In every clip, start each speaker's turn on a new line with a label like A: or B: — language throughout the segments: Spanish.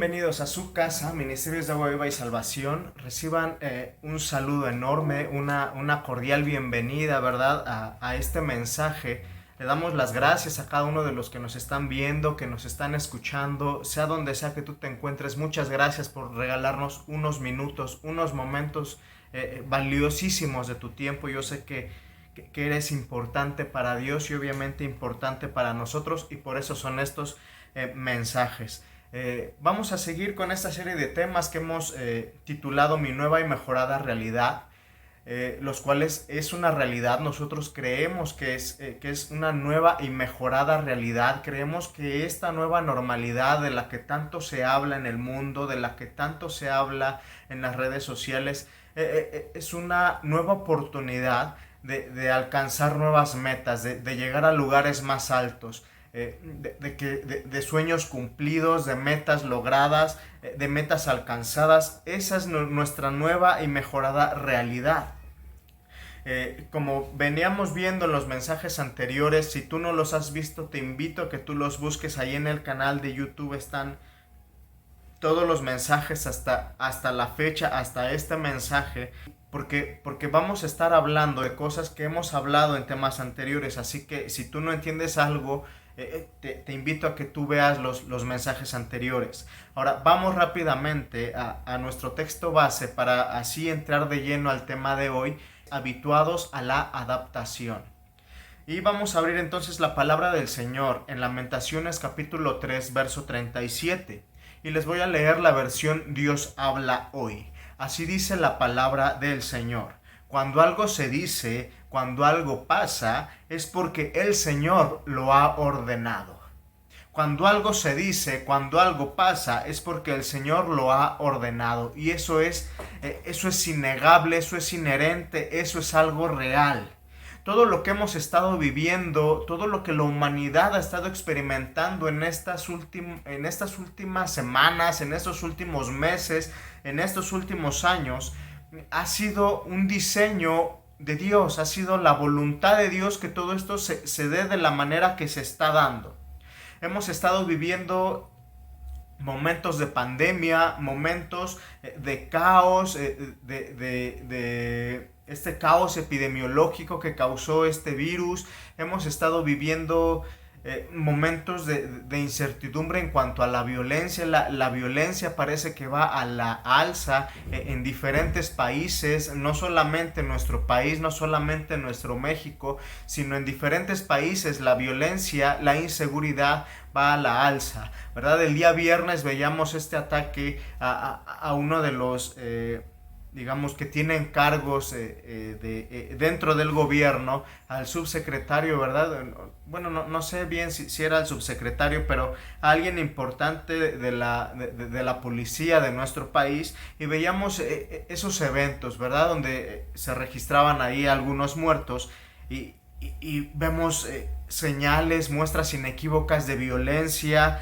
A: bienvenidos a su casa, Ministerios de Agua Viva y Salvación. Reciban un saludo enorme, una cordial bienvenida, ¿verdad? A este mensaje. Le damos las gracias a cada uno de los que nos están viendo, que nos están escuchando, sea donde sea que tú te encuentres. Muchas gracias por regalarnos unos minutos, unos momentos valiosísimos de tu tiempo. Yo sé que eres importante para Dios y obviamente importante para nosotros, y por eso son estos mensajes. Vamos a seguir con esta serie de temas que hemos titulado Mi nueva y mejorada realidad, los cuales es una realidad. Nosotros creemos que es una nueva y mejorada realidad. Creemos que esta nueva normalidad de la que tanto se habla en el mundo, de la que tanto se habla en las redes sociales, es una nueva oportunidad de alcanzar nuevas metas, de llegar a lugares más altos. De sueños cumplidos, de metas logradas, de metas alcanzadas. Esa es nuestra nueva y mejorada realidad. Como veníamos viendo en los mensajes anteriores, si tú no los has visto, te invito a que tú los busques. Ahí en el canal de YouTube están todos los mensajes hasta la fecha, hasta este mensaje, porque vamos a estar hablando de cosas que hemos hablado en temas anteriores. Así que si tú no entiendes algo, te invito a que tú veas los mensajes anteriores. Ahora vamos rápidamente a nuestro texto base para así entrar de lleno al tema de hoy: habituados a la adaptación. Y vamos a abrir entonces la palabra del Señor en Lamentaciones capítulo 3 verso 37, y les voy a leer la versión Dios habla hoy. Así dice la palabra del Señor: cuando algo se dice, cuando algo pasa, es porque el Señor lo ha ordenado. Cuando algo se dice, cuando algo pasa, es porque el Señor lo ha ordenado. Y eso es innegable, eso es inherente, eso es algo real. Todo lo que hemos estado viviendo, todo lo que la humanidad ha estado experimentando en estas últimas semanas, en estos últimos meses, en estos últimos años, ha sido un diseño de Dios, ha sido la voluntad de Dios que todo esto se dé de la manera que se está dando. Hemos estado viviendo momentos de pandemia, momentos de caos, de este caos epidemiológico que causó este virus. Hemos estado viviendo momentos de incertidumbre en cuanto a la violencia. La violencia parece que va a la alza en diferentes países, no solamente en nuestro país, no solamente en nuestro México, sino en diferentes países. La violencia, la inseguridad va a la alza, ¿verdad? El día viernes veíamos este ataque a uno de los digamos que tienen cargos dentro del gobierno, al subsecretario, ¿verdad? Bueno, no sé bien si era el subsecretario, pero a alguien importante de la policía de nuestro país, y veíamos esos eventos, ¿verdad? Donde se registraban ahí algunos muertos, y vemos señales, muestras inequívocas de violencia.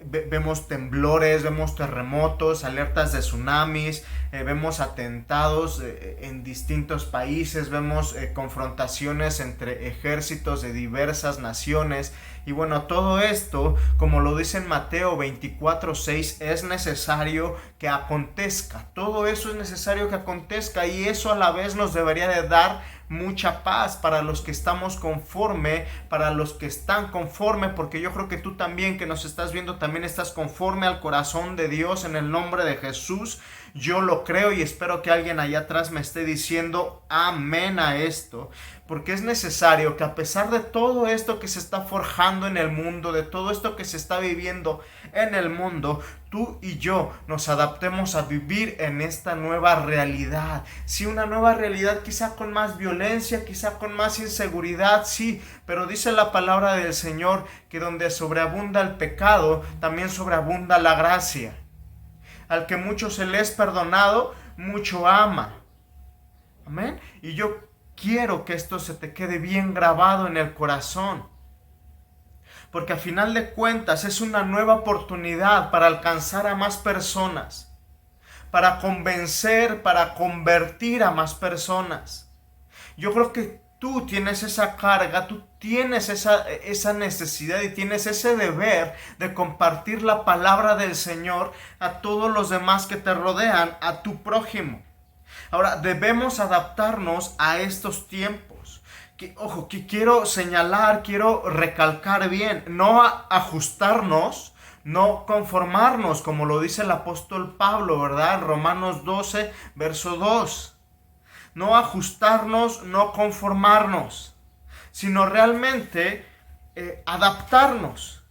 A: Vemos temblores, vemos terremotos, alertas de tsunamis, vemos atentados en distintos países, vemos confrontaciones entre ejércitos de diversas naciones. Y bueno, todo esto, como lo dice en Mateo 24:6, es necesario que acontezca. Todo eso es necesario que acontezca, y eso a la vez nos debería de dar mucha paz para los que estamos conforme, para los que están conforme, porque yo creo que tú también, que nos estás viendo, también estás conforme al corazón de Dios en el nombre de Jesús. Yo lo creo, y espero que alguien allá atrás me esté diciendo amén a esto, porque es necesario que, a pesar de todo esto que se está forjando en el mundo, de todo esto que se está viviendo en el mundo, tú y yo nos adaptemos a vivir en esta nueva realidad. Sí, una nueva realidad, quizá con más violencia, quizá con más inseguridad, sí, pero dice la palabra del Señor que donde sobreabunda el pecado, también sobreabunda la gracia. Al que mucho se le es perdonado, mucho ama. Amén. Y yo quiero que esto se te quede bien grabado en el corazón, porque a final de cuentas es una nueva oportunidad para alcanzar a más personas, para convencer, para convertir a más personas. Yo creo que tú tienes esa carga, tú tienes esa necesidad y tienes ese deber de compartir la palabra del Señor a todos los demás que te rodean, a tu prójimo. Ahora, debemos adaptarnos a estos tiempos. Ojo, que quiero señalar, quiero recalcar bien, no ajustarnos, no conformarnos, como lo dice el apóstol Pablo, ¿verdad? En Romanos 12, verso 2. No ajustarnos, no conformarnos, sino realmente adaptarnos.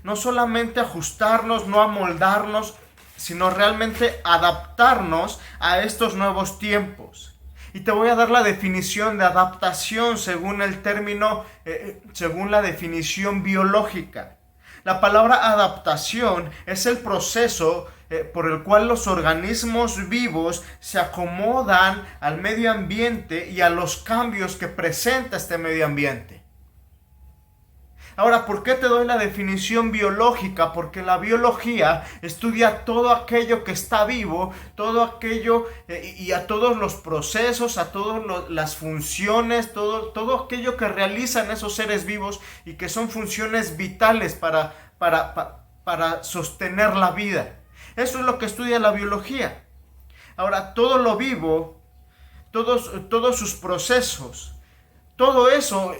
A: No solamente ajustarnos, no amoldarnos, sino realmente adaptarnos a estos nuevos tiempos. Y te voy a dar la definición de adaptación según el término, según la definición biológica. La palabra adaptación es el proceso por el cual los organismos vivos se acomodan al medio ambiente y a los cambios que presenta este medio ambiente. Ahora, ¿por qué te doy la definición biológica? Porque la biología estudia todo aquello que está vivo, todo aquello y a todos los procesos, a todas las funciones, todo aquello que realizan esos seres vivos y que son funciones vitales para sostener la vida. Eso es lo que estudia la biología. Ahora, todo lo vivo, todos sus procesos, todo eso,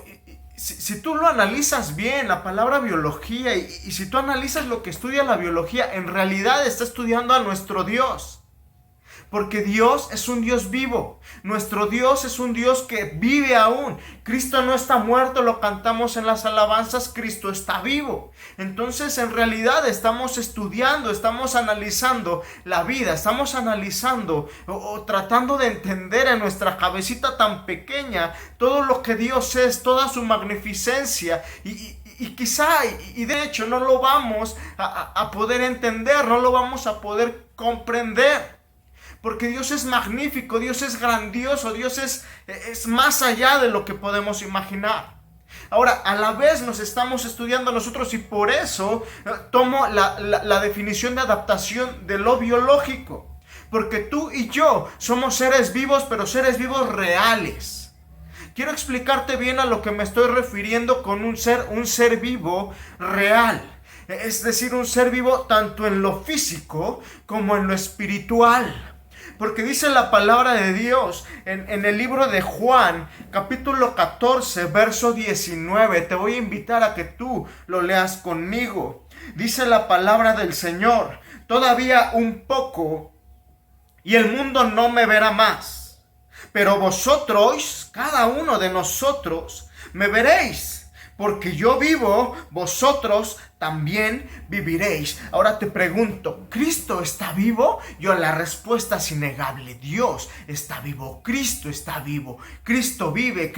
A: si tú lo analizas bien, la palabra biología, y si tú analizas lo que estudia la biología, en realidad está estudiando a nuestro Dios. Porque Dios es un Dios vivo. Nuestro Dios es un Dios que vive aún. Cristo no está muerto, lo cantamos en las alabanzas, Cristo está vivo. Entonces, en realidad estamos estudiando, estamos analizando la vida, estamos analizando o tratando de entender en nuestra cabecita tan pequeña todo lo que Dios es, toda su magnificencia y quizá, y de hecho no lo vamos a poder entender, no lo vamos a poder comprender. Porque Dios es magnífico, Dios es grandioso, Dios es más allá de lo que podemos imaginar. Ahora, a la vez nos estamos estudiando nosotros y por eso tomo la definición de adaptación de lo biológico. Porque tú y yo somos seres vivos, pero seres vivos reales. Quiero explicarte bien a lo que me estoy refiriendo con un ser vivo real. Es decir, un ser vivo tanto en lo físico como en lo espiritual. Porque dice la palabra de Dios en el libro de Juan, capítulo 14, verso 19. Te voy a invitar a que tú lo leas conmigo. Dice la palabra del Señor: todavía un poco y el mundo no me verá más. Pero vosotros, cada uno de nosotros, me veréis. Porque yo vivo, vosotros también viviréis. Ahora te pregunto, ¿Cristo está vivo? La respuesta es innegable. Dios está vivo, Cristo está vivo. Cristo vive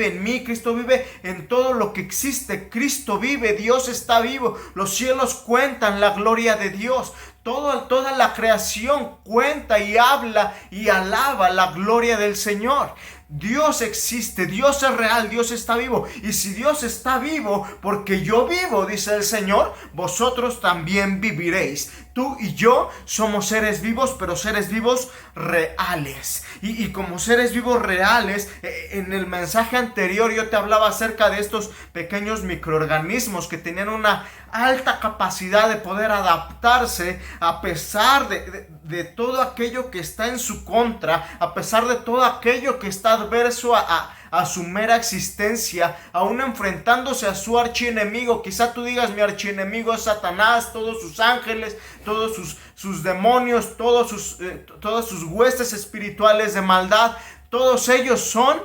A: en mí, Cristo vive en todo lo que existe. Cristo vive, Dios está vivo. Los cielos cuentan la gloria de Dios. Toda la creación cuenta y habla y alaba la gloria del Señor. Dios existe, Dios es real, Dios está vivo. Y si Dios está vivo, porque yo vivo, dice el Señor, vosotros también viviréis. Tú y yo somos seres vivos, pero seres vivos reales. Y como seres vivos reales, en el mensaje anterior yo te hablaba acerca de estos pequeños microorganismos que tenían una alta capacidad de poder adaptarse a pesar de todo aquello que está en su contra, a pesar de todo aquello que está adverso a su mera existencia, aún enfrentándose a su archienemigo. Quizá tú digas: mi archienemigo es Satanás, todos sus ángeles, todos sus demonios, todas sus huestes espirituales de maldad, todos ellos son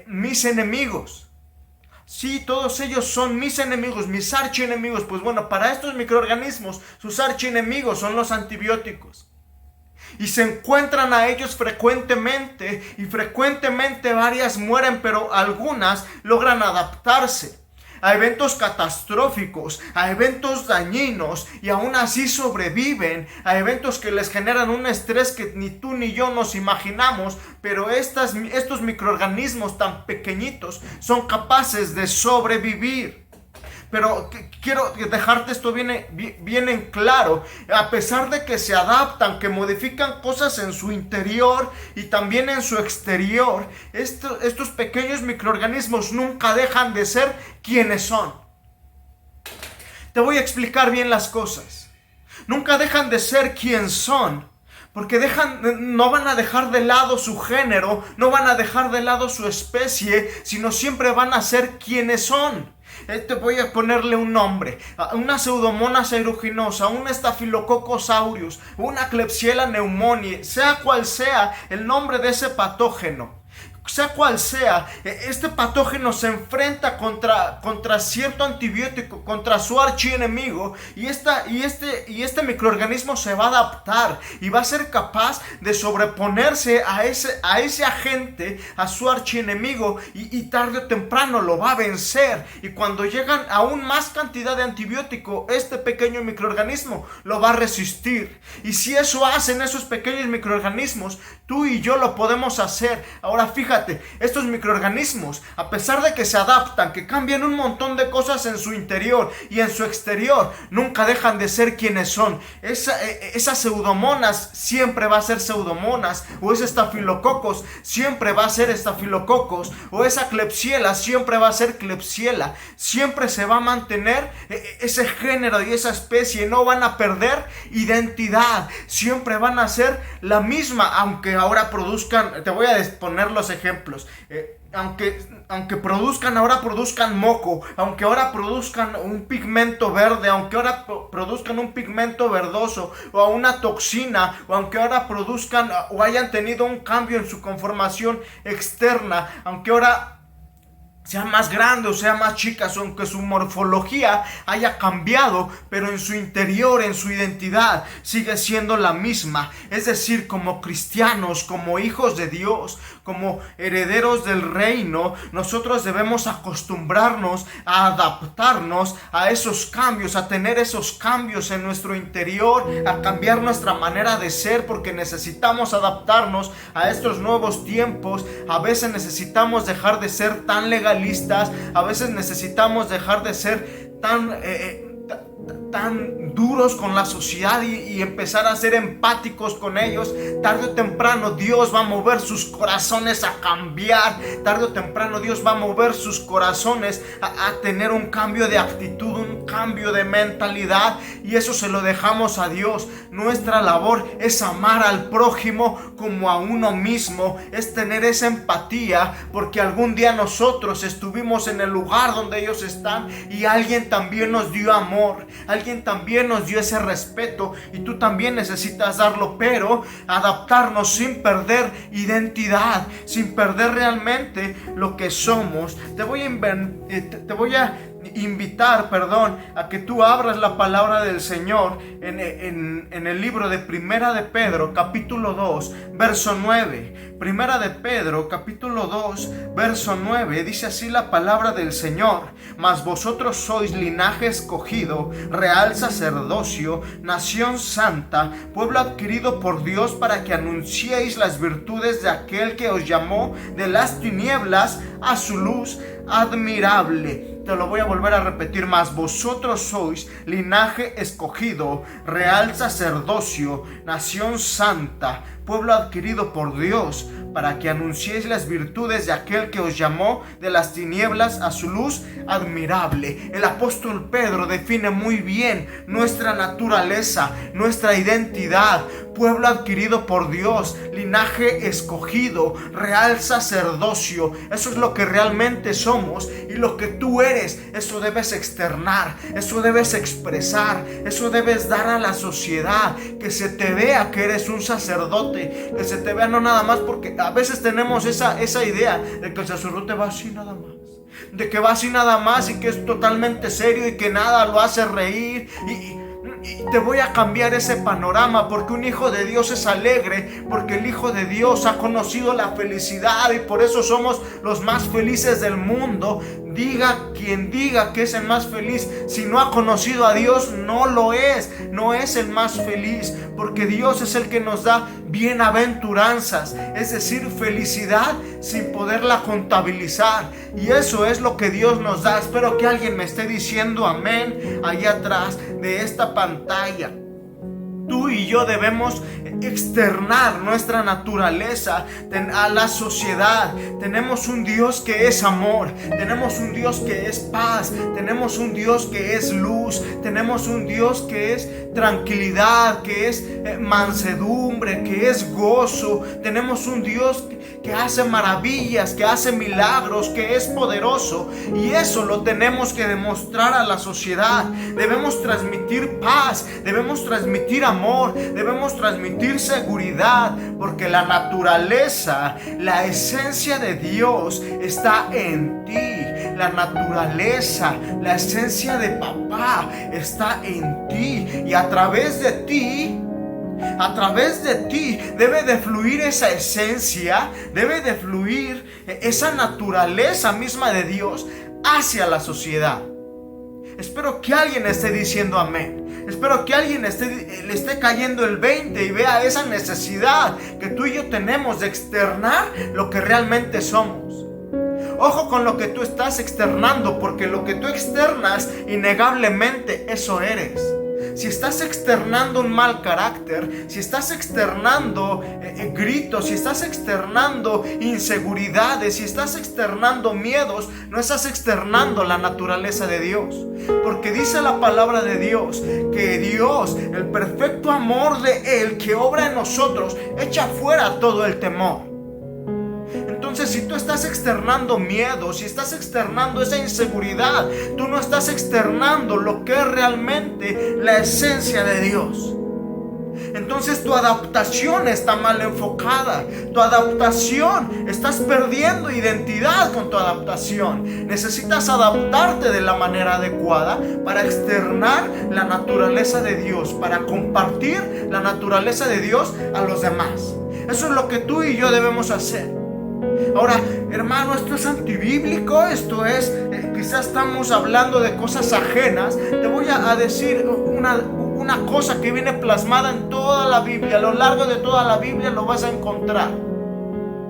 A: mis enemigos. Sí, todos ellos son mis enemigos, mis archienemigos. Pues bueno, para estos microorganismos, sus archienemigos son los antibióticos. Y se encuentran a ellos frecuentemente, y frecuentemente varias mueren, pero algunas logran adaptarse a eventos catastróficos, a eventos dañinos, y aún así sobreviven a eventos que les generan un estrés que ni tú ni yo nos imaginamos. Pero estos microorganismos tan pequeñitos son capaces de sobrevivir. Pero quiero dejarte esto bien en claro. A pesar de que se adaptan, que modifican cosas en su interior y también en su exterior, estos pequeños microorganismos nunca dejan de ser quienes son. Te voy a explicar bien las cosas. Nunca dejan de ser quien son, porque no van a dejar de lado su género, no van a dejar de lado su especie, sino siempre van a ser quienes son. Te voy a ponerle un nombre: una Pseudomonas aeruginosa, un Staphylococcus aureus, una Klebsiella pneumoniae, sea cual sea el nombre de ese patógeno. Sea cual sea, este patógeno se enfrenta contra cierto antibiótico, contra su archienemigo, y este microorganismo se va a adaptar y va a ser capaz de sobreponerse a ese agente, a su archienemigo, y tarde o temprano lo va a vencer. Y cuando llegan aún más cantidad de antibiótico, este pequeño microorganismo lo va a resistir. Y si eso hacen esos pequeños microorganismos, tú y yo lo podemos hacer. Ahora fíjate, estos microorganismos, a pesar de que se adaptan, que cambian un montón de cosas en su interior y en su exterior, nunca dejan de ser quienes son. Esa Pseudomonas siempre va a ser Pseudomonas, o ese Staphylococcus siempre va a ser Staphylococcus, o esa Klebsiella siempre va a ser Klebsiella. Siempre se va a mantener ese género y esa especie, no van a perder identidad, siempre van a ser la misma, aunque ahora produzcan. Te voy a poner los ejemplos. Aunque ahora produzcan moco, aunque ahora produzcan un pigmento verde, aunque ahora produzcan un pigmento verdoso, o una toxina, o aunque ahora produzcan o hayan tenido un cambio en su conformación externa, aunque ahora sea más grande o sea más chica, aunque su morfología haya cambiado, pero en su interior, en su identidad, sigue siendo la misma. Es decir, como cristianos, como hijos de Dios, como herederos del reino, nosotros debemos acostumbrarnos a adaptarnos a esos cambios, a tener esos cambios en nuestro interior, a cambiar nuestra manera de ser, porque necesitamos adaptarnos a estos nuevos tiempos. A veces necesitamos dejar de ser tan legalistas, a veces necesitamos dejar de ser tan duros con la sociedad y empezar a ser empáticos con ellos. Tarde o temprano Dios va a mover sus corazones a cambiar. Tarde o temprano Dios va a mover sus corazones a tener un cambio de actitud, un cambio de mentalidad, y eso se lo dejamos a Dios. Nuestra labor es amar al prójimo como a uno mismo, es tener esa empatía, porque algún día nosotros estuvimos en el lugar donde ellos están y alguien también nos dio amor, alguien también nos dio ese respeto, y tú también necesitas darlo, pero adaptarnos sin perder identidad, sin perder realmente lo que somos. Te voy a invitar a que tú abras la palabra del Señor en el libro de Primera de Pedro, capítulo 2, verso 9. Primera de Pedro, capítulo 2, verso 9, dice así la palabra del Señor: mas vosotros sois linaje escogido, real sacerdocio, nación santa, pueblo adquirido por Dios, para que anunciéis las virtudes de aquel que os llamó de las tinieblas a su luz admirable. Te lo voy a volver a repetir: mas vosotros sois linaje escogido, real sacerdocio, nación santa, pueblo adquirido por Dios, para que anunciéis las virtudes de aquel que os llamó de las tinieblas a su luz admirable. El apóstol Pedro define muy bien nuestra naturaleza, nuestra identidad: pueblo adquirido por Dios, linaje escogido, real sacerdocio. Eso es lo que realmente somos, y lo que tú eres, eso debes externar, eso debes expresar, eso debes dar a la sociedad, que se te vea que eres un sacerdote, que se te vea, no nada más, porque a veces tenemos esa idea de que el sacerdote va así nada más, de que va así nada más y que es totalmente serio y que nada lo hace reír. Y te voy a cambiar ese panorama, porque un hijo de Dios es alegre, porque el hijo de Dios ha conocido la felicidad, y por eso somos los más felices del mundo. diga quien diga que es el más feliz, si no ha conocido a Dios, no lo es, no es el más feliz, porque Dios es el que nos da bienaventuranzas, es decir, felicidad sin poderla contabilizar, y eso es lo que Dios nos da. Espero que alguien me esté diciendo amén allá atrás de esta pantalla. Tú y yo debemos externar nuestra naturaleza a la sociedad. Tenemos un Dios que es amor, tenemos un Dios que es paz, tenemos un Dios que es luz, tenemos un Dios que es tranquilidad, que es mansedumbre, que es gozo. Tenemos un Dios que hace maravillas, que hace milagros, que es poderoso, y eso lo tenemos que demostrar a la sociedad. Debemos transmitir paz, debemos transmitir amor, debemos transmitir seguridad, porque la naturaleza, la esencia de Dios está en ti. La naturaleza, la esencia de papá está en ti, y a través de ti debe de fluir esa esencia, debe de fluir esa naturaleza misma de Dios hacia la sociedad. Espero que alguien esté diciendo amén. Espero que alguien le esté cayendo el 20 y vea esa necesidad que tú y yo tenemos de externar lo que realmente somos. Ojo con lo que tú estás externando, porque lo que tú externas, innegablemente eso eres. Si estás externando un mal carácter, si estás externando gritos, si estás externando inseguridades, si estás externando miedos, no estás externando la naturaleza de Dios. Porque dice la palabra de Dios que Dios, el perfecto amor de Él que obra en nosotros, echa fuera todo el temor. Entonces, si tú estás externando miedo, si estás externando esa inseguridad, tú no estás externando lo que es realmente la esencia de Dios. Entonces tu adaptación está mal enfocada. Tu adaptación, estás perdiendo identidad con tu adaptación. Necesitas adaptarte de la manera adecuada para externar la naturaleza de Dios, para compartir la naturaleza de Dios a los demás. Eso es lo que tú y yo debemos hacer. Ahora, hermano, esto es antibíblico, esto es, quizás estamos hablando de cosas ajenas. Te voy a decir una cosa que viene plasmada en toda la Biblia. A lo largo de toda la Biblia lo vas a encontrar.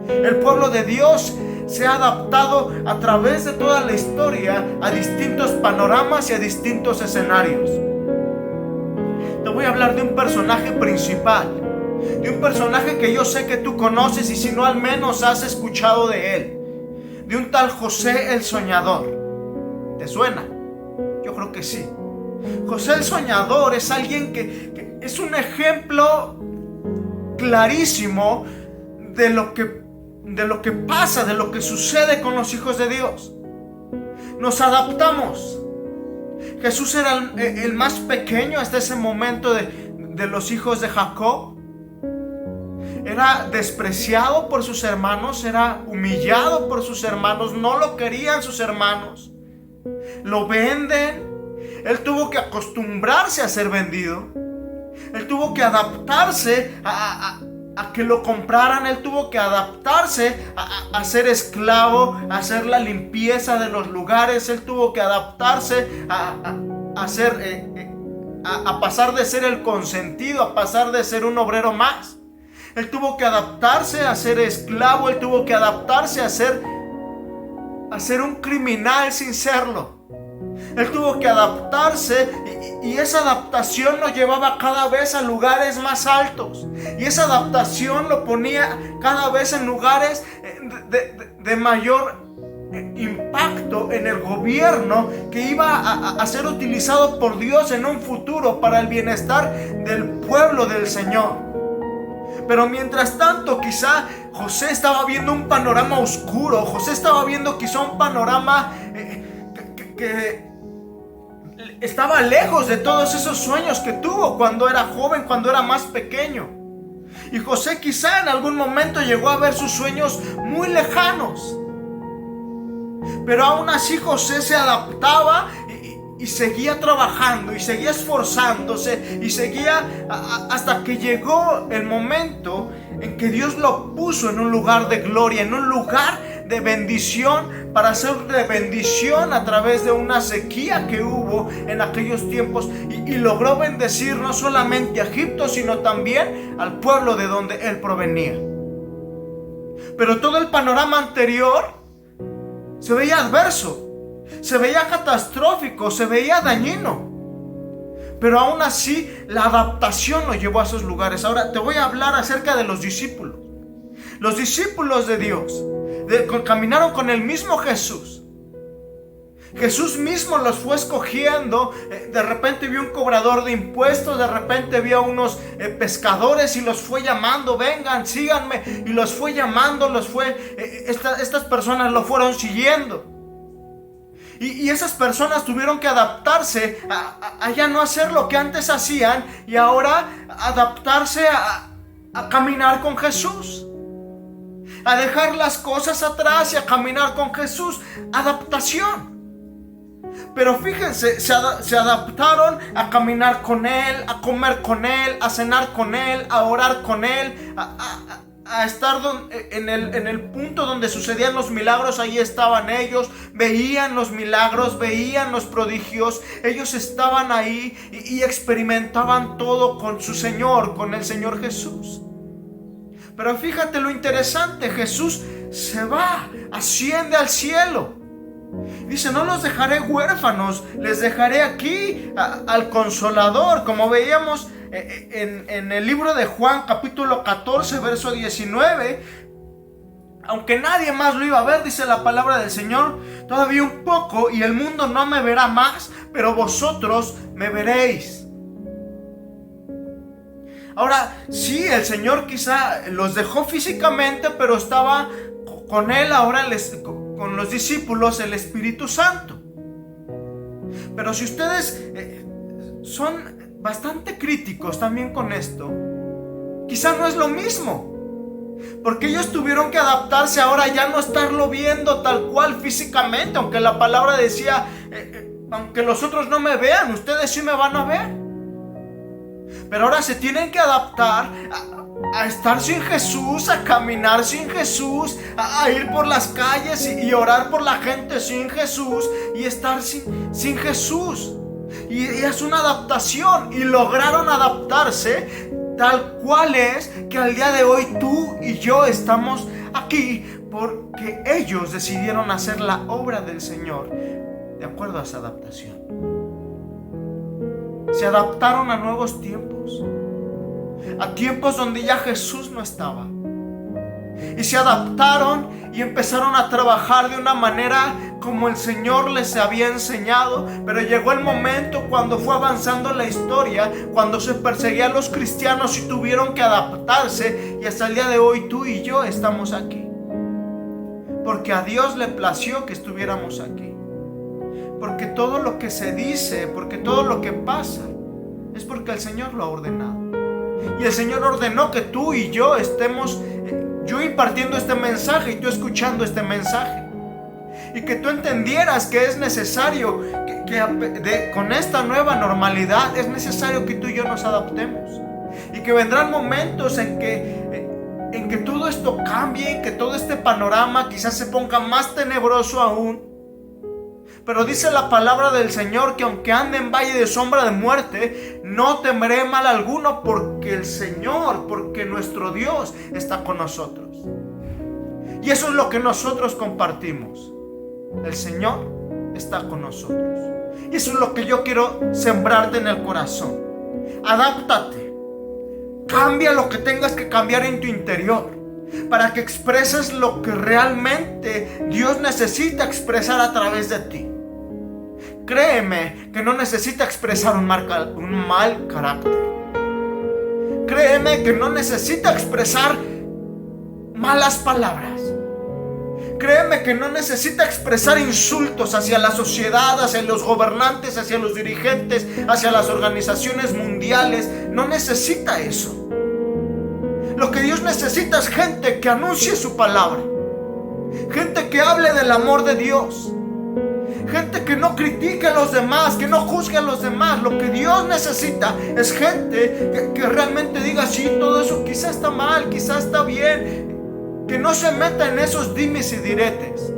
A: El pueblo de Dios se ha adaptado a través de toda la historia a distintos panoramas y a distintos escenarios. Te voy a hablar de un personaje principal, de un personaje que yo sé que tú conoces, y si no, al menos has escuchado de él, de un tal José el Soñador. ¿Te suena? Yo creo que sí. José el Soñador es alguien que es un ejemplo clarísimo de lo que pasa, de lo que sucede con los hijos de Dios. Nos adaptamos. Jesús era el más pequeño hasta ese momento de los hijos de Jacob. Era despreciado por sus hermanos, era humillado por sus hermanos, no lo querían sus hermanos, lo venden. Él tuvo que acostumbrarse a ser vendido, él tuvo que adaptarse a que lo compraran, él tuvo que adaptarse a ser esclavo, a hacer la limpieza de los lugares, él tuvo que adaptarse a pasar de ser el consentido a pasar de ser un obrero más. Él tuvo que adaptarse a ser esclavo, él tuvo que adaptarse a ser un criminal sin serlo. Él tuvo que adaptarse, y esa adaptación lo llevaba cada vez a lugares más altos. Y esa adaptación lo ponía cada vez en lugares de mayor impacto en el gobierno, que iba a ser utilizado por Dios en un futuro para el bienestar del pueblo del Señor. Pero mientras tanto, quizá José estaba viendo un panorama oscuro. José estaba viendo quizá un panorama que estaba lejos de todos esos sueños que tuvo cuando era joven, cuando era más pequeño. Y José quizá en algún momento llegó a ver sus sueños muy lejanos. Pero aún así José se adaptaba y seguía trabajando, y seguía esforzándose, y seguía hasta que llegó el momento en que Dios lo puso en un lugar de gloria, en un lugar de bendición, para ser de bendición a través de una sequía que hubo en aquellos tiempos, y logró bendecir no solamente a Egipto, sino también al pueblo de donde él provenía. Pero todo el panorama anterior se veía adverso, se veía catastrófico, se veía dañino. Pero aún así la adaptación lo llevó a esos lugares. Ahora te voy a hablar acerca de los discípulos. Los discípulos de Dios caminaron con el mismo Jesús. Jesús mismo los fue escogiendo. De repente vio un cobrador de impuestos, de repente vio unos pescadores y los fue llamando: vengan, síganme. Y los fue llamando, estas personas lo fueron siguiendo. Y esas personas tuvieron que adaptarse a ya no hacer lo que antes hacían, y ahora adaptarse a caminar con Jesús, a dejar las cosas atrás y a caminar con Jesús. Adaptación. Pero fíjense, se adaptaron a caminar con Él, a comer con Él, a cenar con Él, a orar con Él, a estar en el punto donde sucedían los milagros. Ahí estaban ellos, veían los milagros, veían los prodigios. Ellos estaban ahí y experimentaban todo con su Señor, con el Señor Jesús. Pero fíjate lo interesante: Jesús se va, asciende al cielo. Dice: no los dejaré huérfanos, les dejaré aquí al Consolador. Como veíamos en el libro de Juan, capítulo 14, verso 19, aunque nadie más lo iba a ver, dice la palabra del Señor: todavía un poco y el mundo no me verá más, pero vosotros me veréis. Ahora, sí, el Señor quizá los dejó físicamente, pero estaba con Él ahora, con los discípulos, el Espíritu Santo. Pero si ustedes son bastante críticos también con esto, quizá no es lo mismo, porque ellos tuvieron que adaptarse ahora, ya no estarlo viendo tal cual físicamente, aunque la palabra decía: aunque los otros no me vean, ustedes sí me van a ver. Pero ahora se tienen que adaptar a estar sin Jesús, a caminar sin Jesús, a ir por las calles y orar por la gente sin Jesús, y estar sin Jesús. Y es una adaptación, y lograron adaptarse tal cual es que al día de hoy tú y yo estamos aquí, porque ellos decidieron hacer la obra del Señor de acuerdo a esa adaptación. Se adaptaron a nuevos tiempos, a tiempos donde ya Jesús no estaba. Y se adaptaron y empezaron a trabajar de una manera como el Señor les había enseñado. Pero llegó el momento, cuando fue avanzando la historia, cuando se perseguía a los cristianos y tuvieron que adaptarse. Y hasta el día de hoy tú y yo estamos aquí, porque a Dios le plació que estuviéramos aquí. Porque todo lo que se dice, porque todo lo que pasa, es porque el Señor lo ha ordenado. Y el Señor ordenó que tú y yo estemos, yo impartiendo este mensaje y tú escuchando este mensaje. Y que tú entendieras que es necesario, con esta nueva normalidad, es necesario que tú y yo nos adaptemos. Y que vendrán momentos en que todo esto cambie, en que todo este panorama quizás se ponga más tenebroso aún. Pero dice la palabra del Señor que aunque ande en valle de sombra de muerte, no temeré mal alguno, porque el Señor, porque nuestro Dios está con nosotros. Y eso es lo que nosotros compartimos. El Señor está con nosotros. Y eso es lo que yo quiero sembrarte en el corazón. Adáptate. Cambia lo que tengas que cambiar en tu interior, para que expreses lo que realmente Dios necesita expresar a través de ti. Créeme que no necesita expresar un mal carácter. Créeme que no necesita expresar malas palabras. Créeme que no necesita expresar insultos hacia la sociedad, hacia los gobernantes, hacia los dirigentes, hacia las organizaciones mundiales. No necesita eso. Lo que Dios necesita es gente que anuncie su palabra, gente que hable del amor de Dios, gente que no critique a los demás, que no juzgue a los demás. Lo que Dios necesita es gente que realmente diga: sí, todo eso quizá está mal, quizá está bien, que no se meta en esos dimes y diretes,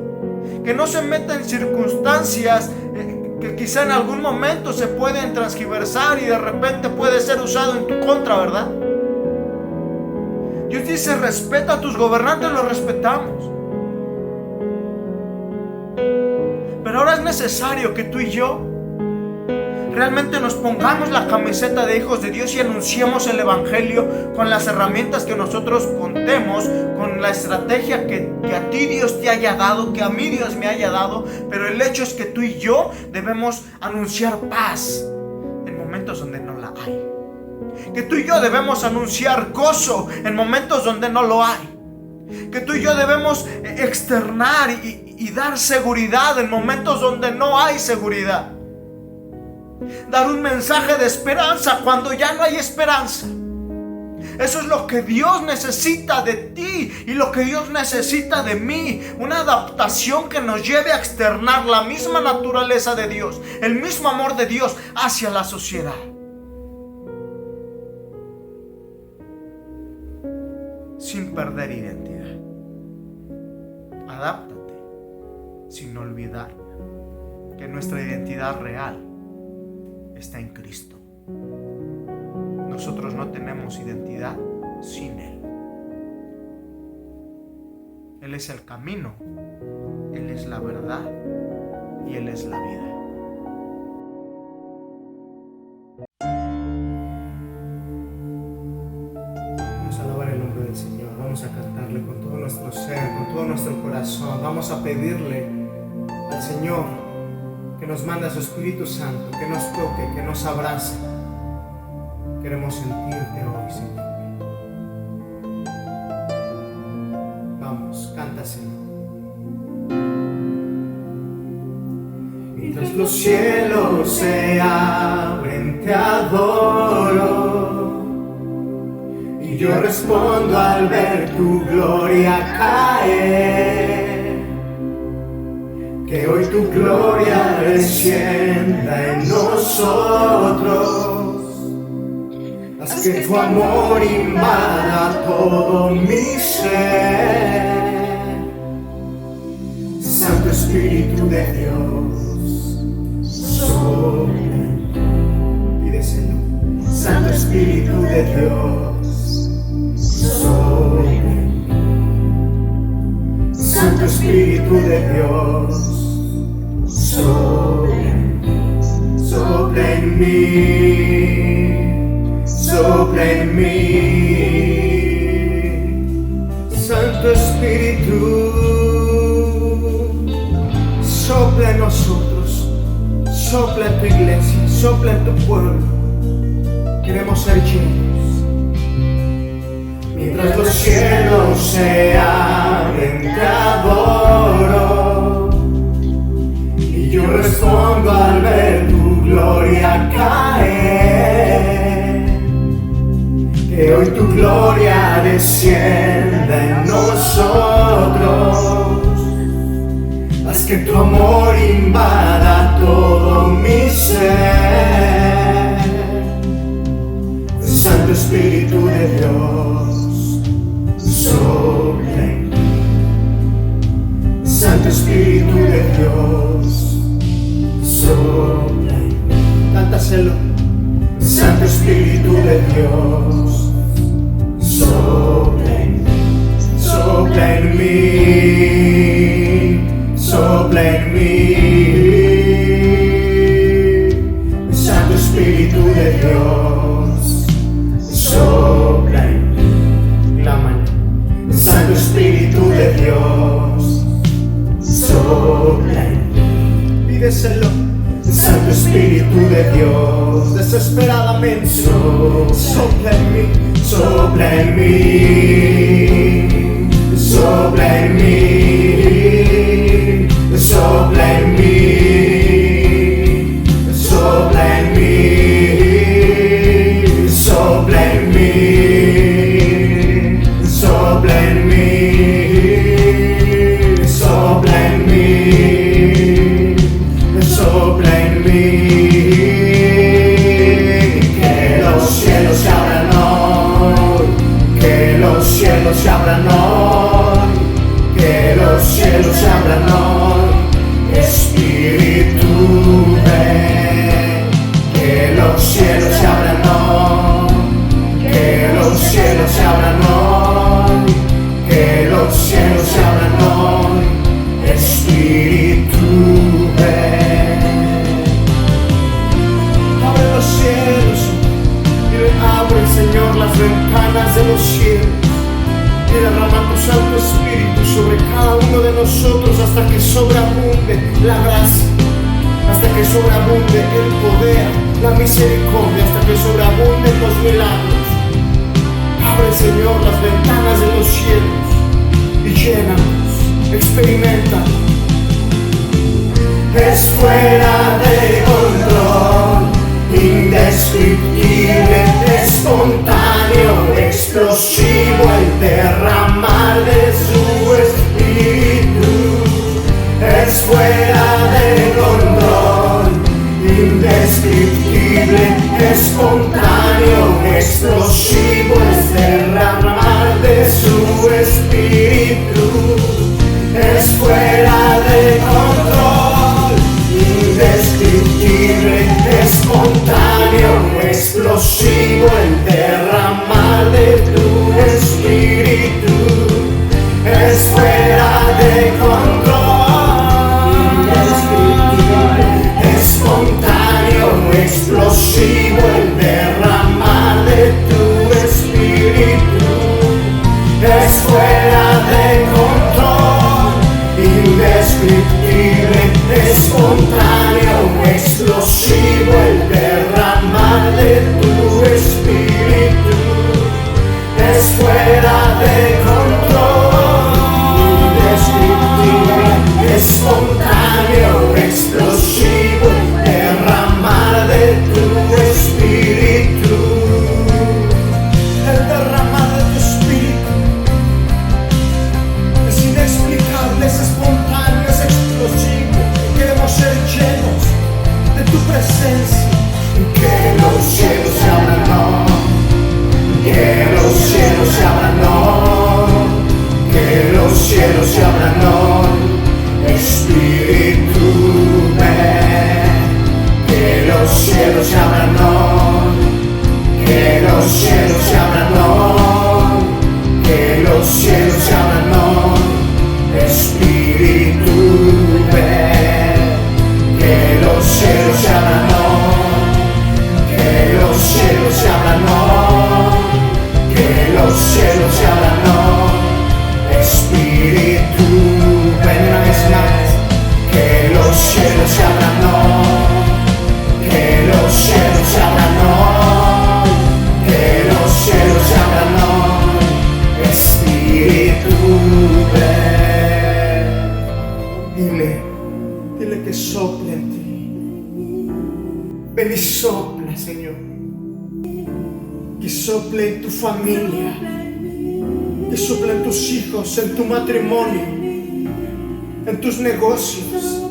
A: que no se meta en circunstancias que quizá en algún momento se pueden transgiversar y de repente puede ser usado en tu contra, ¿verdad? Dios dice: respeta a tus gobernantes. Los respetamos, pero ahora es necesario que tú y yo realmente nos pongamos la camiseta de hijos de Dios y anunciemos el evangelio con las herramientas que nosotros contemos, con la estrategia que a ti Dios te haya dado, que a mí Dios me haya dado. Pero el hecho es que tú y yo debemos anunciar paz en momentos donde no la hay, que tú y yo debemos anunciar gozo en momentos donde no lo hay, que tú y yo debemos externar y dar seguridad en momentos donde no hay seguridad, dar un mensaje de esperanza cuando ya no hay esperanza. Eso es lo que Dios necesita de ti y lo que Dios necesita de mí. Una adaptación que nos lleve a externar la misma naturaleza de Dios, el mismo amor de Dios hacia la sociedad. Sin perder identidad. Adáptate sin olvidar que nuestra identidad real está en Cristo. Nosotros no tenemos identidad sin Él. Él es el camino, Él es la verdad y Él es la vida. Vamos a alabar el nombre del Señor, vamos a cantarle con todo nuestro ser, con todo nuestro corazón. Vamos a pedirle al Señor que nos mande a su Espíritu Santo, que nos toque, que nos abrace. Queremos sentirte hoy, Señor. Vamos, cántaselo. Mientras los cielos se abren, te adoro, y yo respondo al ver tu gloria caer. Que hoy tu gloria descienda en nosotros. Haz que tu amor invada todo mi ser. Santo Espíritu de Dios, sopla en mí. Pídeselo. Santo Espíritu de Dios, sopla en mí. Santo Espíritu de Dios, sopla en mí, sopla en mí. Santo Espíritu, sopla en nosotros, sopla en tu iglesia, sopla en tu pueblo. Queremos ser llenos. Mientras los cielos se abren, te adoro, y yo respondo al ver tu gloria caer. Que hoy tu gloria descienda en nosotros. Haz que tu amor invada todo mi ser. Santo Espíritu de Dios, sopla en mí. Santo Espíritu de Dios, sopla en mí. Cántaselo. Santo Espíritu de Dios, sopla en mí, sopla en mí, sopla en mí. Santo Espíritu de Dios, sopla en mí. Clámale. Santo Espíritu de Dios, sopla en mí. Pídeselo. Santo Espíritu de Dios, desesperadamente, sopla en mí, sopla en mí, sopla en mí, sopla en mí, sopla en mí, sopla en mí, sopla en mí, sopla en mí. Sopla en mí, que los cielos se abran hoy, que los cielos se abran hoy, los cielos se abran hoy, que los cielos se abran hoy, que los cielos se abran hoy, Espíritu ven. Abre los cielos, y abre, Señor, las ventanas de los cielos y derrama tu Santo Espíritu sobre cada uno de nosotros hasta que sobreabunde la gracia, hasta que sobreabunde el poder, la misericordia, hasta que sobreabunden los milagros. Abre, Señor, las ventanas de los cielos y llénanos, experimenta. Es fuera de control, indescriptible, espontáneo, explosivo el derramar de su Espíritu. Es fuera de control, indescriptible, espontáneo, explosivo es derramar de su Espíritu. Es fuera de control, indescriptible, espontáneo, explosivo el derramar de tu Espíritu. Es fuera de control, indescriptible, espontáneo, explosivo el derramar de tu Espíritu. Es fuera de control, indescriptible, espontáneo, explosivo el derramar de tu Espíritu. Es fuera de control, indescriptible, espontáneo, explosivo el derramar de tu Espíritu. El derramar de tu Espíritu es inexplicable, es espontáneo, es explosivo. Queremos ser llenos de tu presencia. Que los cielos se abran hoy, que los cielos se abran hoy, que los cielos se abran hoy, Espíritu ven. Que los cielos se abran hoy, que los cielos se abran hoy, que los cielos se abran hoy, Espíritu ven. Que los cielos se abran hoy, que los cielos se abran hoy, que los cielos se abran hoy, Espíritu ven una vez más. Que los cielos se abran hoy, que los cielos se abran hoy, que los cielos se abran hoy, Espíritu ven. Dile que sople en ti. Ven y sopla, Señor. Que sople en tu familia, que sople en tus hijos, en tu matrimonio, en tus negocios,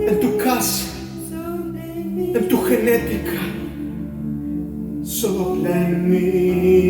A: en tu casa, en tu genética. Sopla en mí.